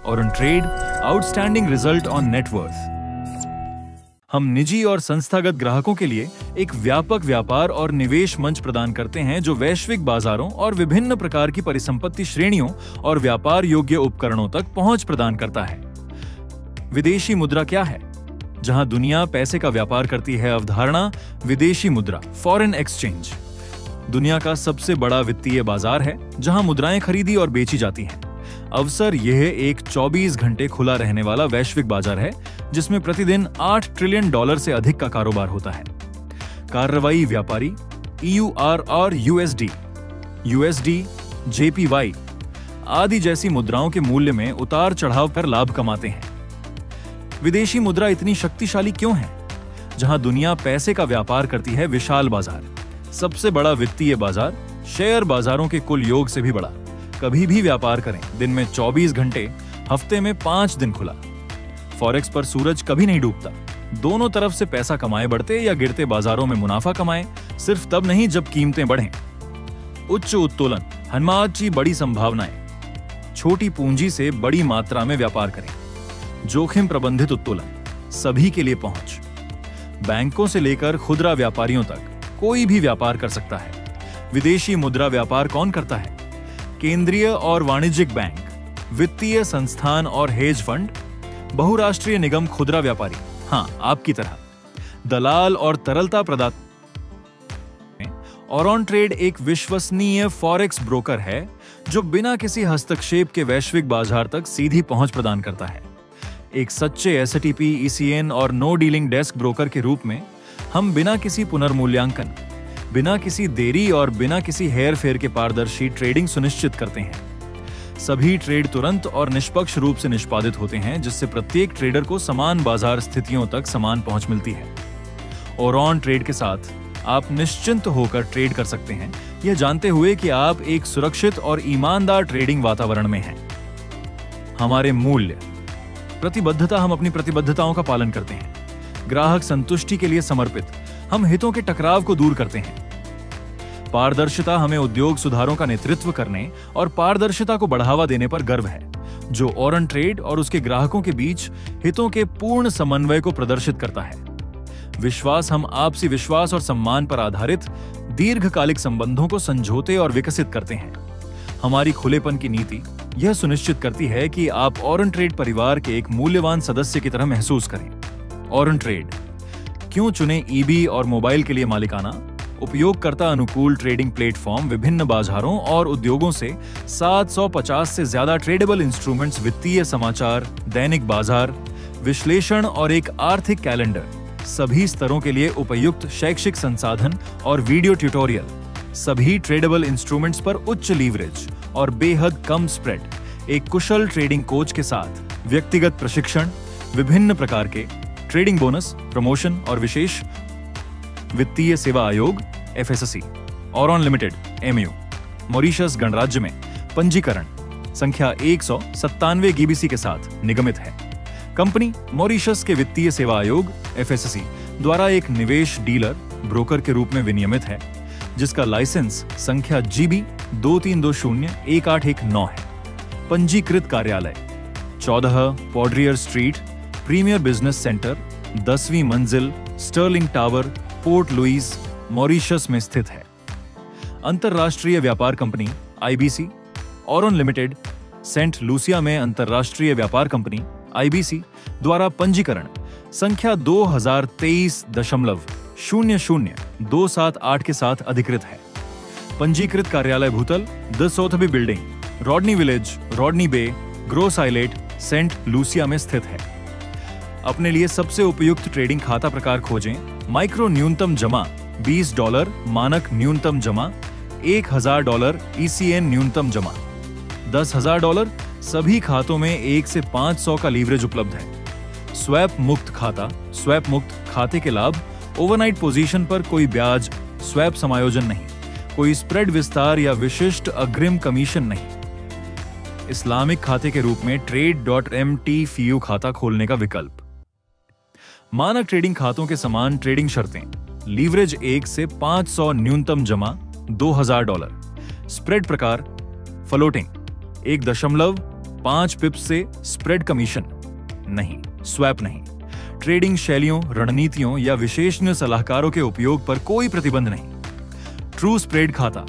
और on trade outstanding result on net worth. हम निजी और संस्थागत ग्राहकों के लिए एक व्यापक व्यापार और निवेश मंच प्रदान करते हैं जो वैश्विक बाजारों और विभिन्न प्रकार की परिसंपत्ति श्रेणियों और व्यापार योग्य उपकरणों तक पहुंच प्रदान करता है। विदेशी मुद्रा क्या है? जहां दुनिया पैसे का व्यापार करती है, अवधारणा विदेशी मुद्रा फॉरेन एक्सचेंज दुनिया का सबसे बड़ा वित्तीय बाजार है जहां मुद्राएं खरीदी और बेची जाती हैं। अवसर यह एक 24 घंटे खुला रहने वाला वैश्विक बाजार है जिसमें प्रतिदिन $8 ट्रिलियन से अधिक का कारोबार होता है। कार्रवाई व्यापारी EUR, USD, JPY आदि जैसी मुद्राओं के मूल्य में उतार चढ़ाव कर लाभ कमाते हैं। विदेशी मुद्रा इतनी शक्तिशाली क्यों है? जहां दुनिया पैसे का व्यापार करती है, विशाल बाजार, सबसे बड़ा वित्तीय बाजार, शेयर बाजारों के कुल योग से भी बड़ा। कभी भी व्यापार करें, दिन में 24 घंटे, हफ्ते में 5 दिन खुला। फॉरेक्स पर सूरज कभी नहीं डूबता। दोनों तरफ से पैसा कमाए बढ़ते या गिरते बाजारों में मुनाफा कमाएं, सिर्फ तब नहीं जब कीमतें बढ़ें। उच्च उत्तोलन, हनमाची बड़ी संभावनाएं, छोटी पूंजी से बड़ी मात्रा में व्यापार करें। जोखिम प्रबंधित उत्तोलन, सभी के लिए पहुंच। बैंकों से लेकर खुदरा व्यापारियों तक कोई भी व्यापार कर सकता है। विदेशी मुद्रा व्यापार कौन करता है? केंद्रीय और वाणिज्यिक बैंक, वित्तीय संस्थान और हेज फंड, बहुराष्ट्रीय निगम, खुदरा व्यापारी, हाँ आपकी तरह, दलाल और तरलता प्रदाता। और ऑन ट्रेड एक विश्वसनीय फॉरेक्स ब्रोकर है जो बिना किसी हस्तक्षेप के वैश्विक बाजार तक सीधी पहुंच प्रदान करता है। एक सच्चे STP, ECN और नो डीलिंग डेस्क ब्रोकर के रूप में हम बिना किसी पुनर्मूल्यांकन, बिना किसी देरी और बिना किसी हेर फेर के पारदर्शी ट्रेडिंग सुनिश्चित करते हैं। सभी ट्रेड तुरंत और निष्पक्ष रूप से निष्पादित होते हैं जिससे प्रत्येक ट्रेडर को समान बाजार स्थितियों तक समान पहुंच मिलती है। और ऑन ट्रेड के साथ आप निश्चिंत होकर ट्रेड कर सकते हैं, यह जानते हुए कि आप एक सुरक्षित और ईमानदार ट्रेडिंग वातावरण में हैं। हमारे मूल्य, प्रतिबद्धता, हम अपनी प्रतिबद्धताओं का पालन करते हैं। ग्राहक संतुष्टि के लिए समर्पित, हम हितों के टकराव को दूर करते हैं। पारदर्शिता, हमें उद्योग सुधारों का नेतृत्व करने और पारदर्शिता को बढ़ावा देने पर गर्व है, जो ऑन ट्रेड और उसके ग्राहकों के बीच हितों के पूर्ण समन्वय को प्रदर्शित करता है। विश्वास, हम आपसी विश्वास और सम्मान पर आधारित दीर्घकालिक संबंधों को समझौते और विकसित करते हैं। हमारी खुलेपन की नीति यह सुनिश्चित करती है कि आप ऑन ट्रेड परिवार के एक मूल्यवान सदस्य की तरह महसूस करें। ऑन ट्रेड क्यों चुने? EB और मोबाइल के लिए मालिकाना, उपयोगकर्ता अनुकूल ट्रेडिंग प्लेटफॉर्म, विभिन्न बाजारों और उद्योगों से 750 से ज्यादा ट्रेडेबल इंस्ट्रूमेंट्स, वित्तीय समाचार, दैनिक बाजार विश्लेषण और एक आर्थिक कैलेंडर, सभी स्तरों के लिए उपयुक्त शैक्षिक संसाधन और वीडियो ट्यूटोरियल, सभी ट्रेडेबल इंस्ट्रूमेंट्स पर उच्च लीवरेज और बेहद कम स्प्रेड, एक कुशल ट्रेडिंग कोच के साथ व्यक्तिगत प्रशिक्षण, विभिन्न प्रकार के ट्रेडिंग बोनस, प्रमोशन और विशेष वित्तीय सेवा आयोग FSSC, ऑरॉन लिमिटेड MU, मॉरिशस गणराज्य में पंजीकरण संख्या 197 GBC के साथ निगमित है। कंपनी मॉरिशस के वित्तीय सेवा आयोग FSSC द्वारा एक निवेश डीलर ब्रोकर के रूप में विनियमित है, जिसका लाइसेंस संख्या GB 23201819 है। पंजीकृत कार्यालय 14 Poudriere street, premier business centre, 10वीं मंजिल, Sterling tower, Port Louis, Mauritius में स्थित है। अंतरराष्ट्रीय व्यापार company IBC, Auron limited, Saint Lucia में अंतरराष्ट्रीय व्यापार कंपनी IBC द्वारा पंजीकरण संख्या 2023.00278 के साथ अधिकृत है। पंजीकृत कार्यालय भूतल the Sotheby building, Rodney Village, Rodney Bay, Gros Islet, Saint Lucia में स्थित है। अपने लिए सबसे उपयुक्त ट्रेडिंग खाता प्रकार खोजें। माइक्रो न्यूनतम जमा $20, मानक न्यूनतम जमा $1000, ECN न्यूनतम जमा $10,000। सभी खातों में 1 से 500 का लीवरेज उपलब्ध है। स्वैप मुक्त खाता, स्वैप मुक्त खाते के लाभ, ओवरनाइट पोजीशन पर कोई ब्याज, स्वैप समायोजन नहीं, कोई स्प्रेड विस्तार या विशिष्ट अग्रिम कमीशन नहीं। इस्लामिक खाते के रूप में trade.mt खाता खोलने का विकल्प। मानक ट्रेडिंग खातों के समान ट्रेडिंग शर्तें, लीवरेज 1 से 500, न्यूनतम जमा $2000, स्प्रेड प्रकार फ्लोटिंग 5 पिप्स से स्प्रेड कमीशन नहीं, स्वैप नहीं। ट्रेडिंग शैलियों, रणनीतियों या विशेषज्ञ सलाहकारों के उपयोग पर कोई प्रतिबंध नहीं। ट्रू स्प्रेड खाता।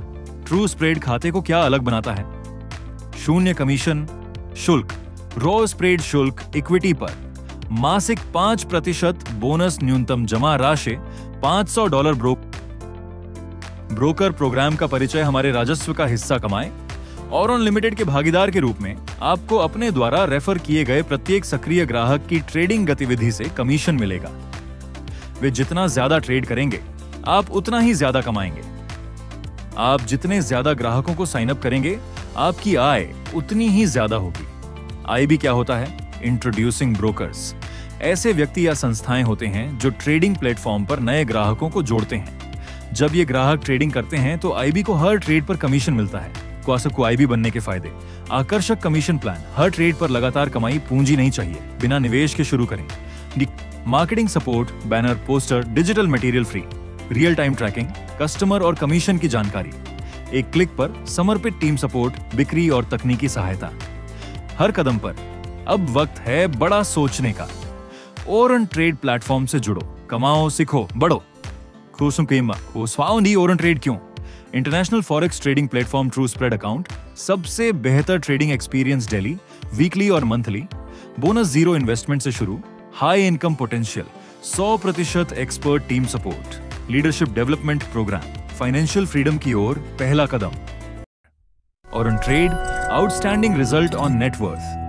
ट्रू स्प्रेड खाते को क्या अलग बनाता है? शून्य कमीशन शुल्क, रॉ स्प्रेड शुल्क इक्विटी पर, मासिक 5% बोनस, न्यूनतम जमा राशि $500। ब्रोकर प्रोग्राम का परिचय हमारे राजस्व का हिस्सा कमाए। और अनलिमिटेड के भागीदार के रूप में आपको अपने द्वारा रेफर किए गए प्रत्येक सक्रिय ग्राहक की ट्रेडिंग गतिविधि से कमीशन मिलेगा। वे जितना ज्यादा ट्रेड करेंगे, आप उतना ही ज्यादा कमाएंगे। आप जितने ज्यादा ग्राहकों को साइन अप करेंगे, आपकी आय उतनी ही ज्यादा होगी। आईबी क्या होता है? Introducing brokers. ऐसे व्यक्ति या संस्थाएं होते हैं जो ट्रेडिंग प्लेटफॉर्म पर नए ग्राहकों को जोड़ते हैं। जब ये ग्राहक ट्रेडिंग करते हैं तो आईबी को हर ट्रेड पर कमीशन मिलता है। आपको आईबी बनने के फायदे: आकर्षक कमीशन प्लान, हर ट्रेड पर लगातार कमाई, पूंजी नहीं चाहिए, बिना निवेश के शुरू करें। Marketing support, banner, poster, digital material free, real time tracking, customer और कमीशन की जानकारी, एक क्लिक पर समर्पित टीम सपोर्ट, बिक्री और तकनीकी सहायता। हर कदम पर अब वक्त है बड़ा सोचने का। ओरन ट्रेड प्लेटफॉर्म से जुड़ो, कमाओ, सीखो, बढ़ो। ओरन ट्रेड क्यों? International forex trading platform true spread account, सबसे बेहतर ट्रेडिंग एक्सपीरियंस डेली, वीकली और मंथली, बोनस 0 इन्वेस्टमेंट से शुरू, high income potential, 100% expert team support, leadership development program, financial freedom की ओर पहला कदम। और on trade, outstanding result on net worth.